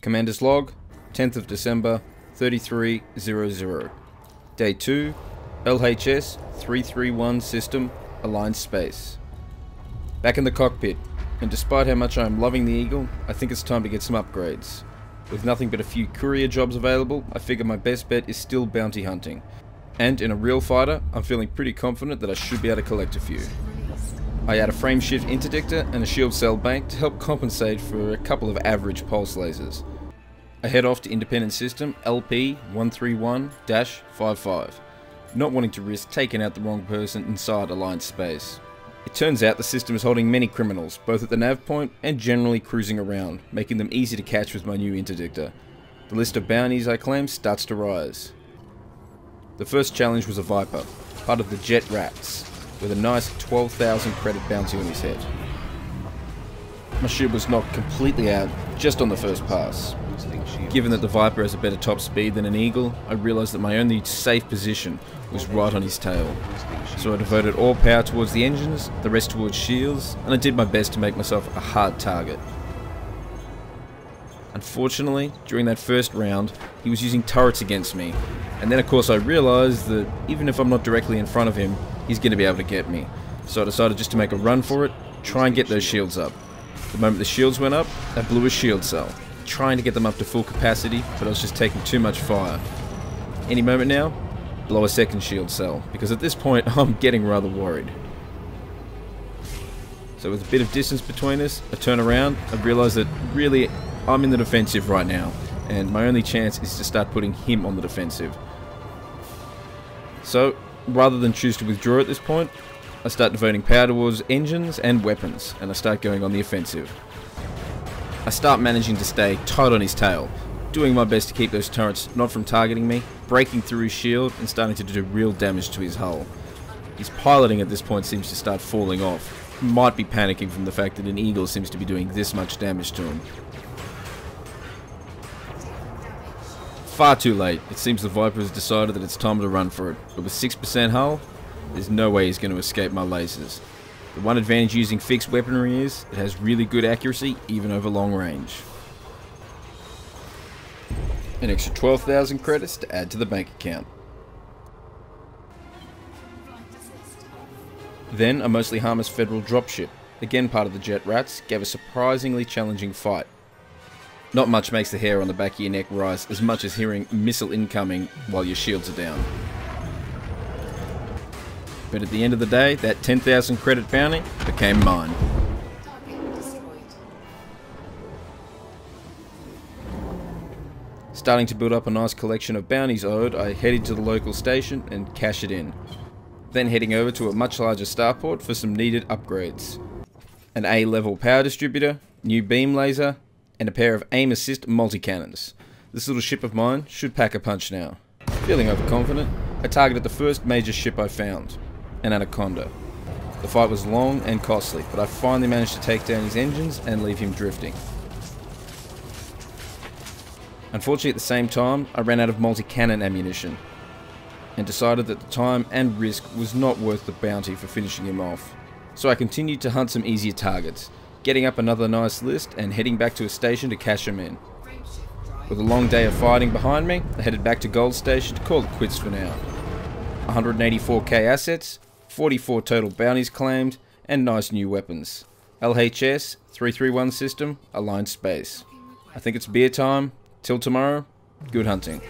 Commander's Log, 10th of December, 3300. Day 2, LHS 331 System, Aligned Space. Back in the cockpit, and despite how much I am loving the Eagle, I think it's time to get some upgrades. With nothing but a few courier jobs available, I figure my best bet is still bounty hunting. And in a real fighter, I'm feeling pretty confident that I should be able to collect a few. I add a frameshift interdictor and a shield cell bank to help compensate for a couple of average pulse lasers. I head off to Independent System LP-131-55, not wanting to risk taking out the wrong person inside Aligned Space. It turns out the system is holding many criminals, both at the nav point and generally cruising around, making them easy to catch with my new interdictor. The list of bounties I claim starts to rise. The first challenge was a Viper, part of the Jet Rats, with a nice 12,000 credit bounty on his head. My shield was knocked completely out just on the first pass. Given that the Viper has a better top speed than an Eagle, I realised that my only safe position was right on his tail. So I devoted all power towards the engines, the rest towards shields, and I did my best to make myself a hard target. Unfortunately, during that first round, he was using turrets against me, and then of course I realised that even if I'm not directly in front of him, he's going to be able to get me. So I decided just to make a run for it, try and get those shields up. The moment the shields went up, I blew a shield cell, trying to get them up to full capacity, but I was just taking too much fire. Any moment now, blow a second shield cell, because at this point I'm getting rather worried. So with a bit of distance between us, I turn around, I realise that really I'm in the defensive right now, and my only chance is to start putting him on the defensive. So, rather than choose to withdraw at this point, I start devoting power towards engines and weapons, and I start going on the offensive. I start managing to stay tight on his tail, doing my best to keep those turrets not from targeting me, breaking through his shield and starting to do real damage to his hull. His piloting at this point seems to start falling off. He might be panicking from the fact that an Eagle seems to be doing this much damage to him. Far too late. It seems the Viper has decided that it's time to run for it, but with 6% hull, there's no way he's going to escape my lasers. The one advantage using fixed weaponry is it has really good accuracy even over long range. An extra 12,000 credits to add to the bank account. Then a mostly harmless federal dropship, again part of the Jet Rats, gave a surprisingly challenging fight. Not much makes the hair on the back of your neck rise as much as hearing missile incoming while your shields are down. But at the end of the day, that 10,000 credit bounty became mine. Starting to build up a nice collection of bounties owed, I headed to the local station and cash it in. Then heading over to a much larger starport for some needed upgrades. An A-level power distributor, new beam laser, and a pair of aim assist multi-cannons. This little ship of mine should pack a punch now. Feeling overconfident, I targeted the first major ship I found, an Anaconda. The fight was long and costly, but I finally managed to take down his engines and leave him drifting. Unfortunately, at the same time, I ran out of multi-cannon ammunition, and decided that the time and risk was not worth the bounty for finishing him off. So I continued to hunt some easier targets, getting up another nice list and heading back to a station to cash him in. With a long day of fighting behind me, I headed back to Gold Station to call it quits for now. 184k assets, 44 total bounties claimed, and nice new weapons. LHS 331 System, Aligned Space. I think it's beer time. Till tomorrow, good hunting.